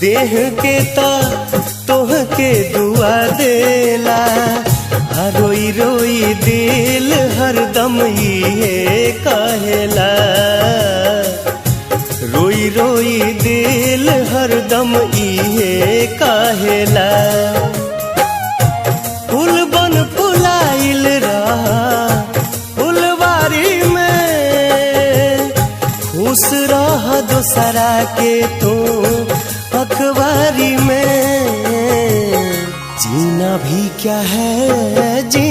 देह के ता तोह के दुआ देला, रोई रोई दिल हरदम ये कहेला, रोई रोई दिल हरदम ये कहेला। फूल बन फुलाइल रहा फुलवारी में, खुश रह दूसरा के तू अखबारी में। जीना भी क्या है जी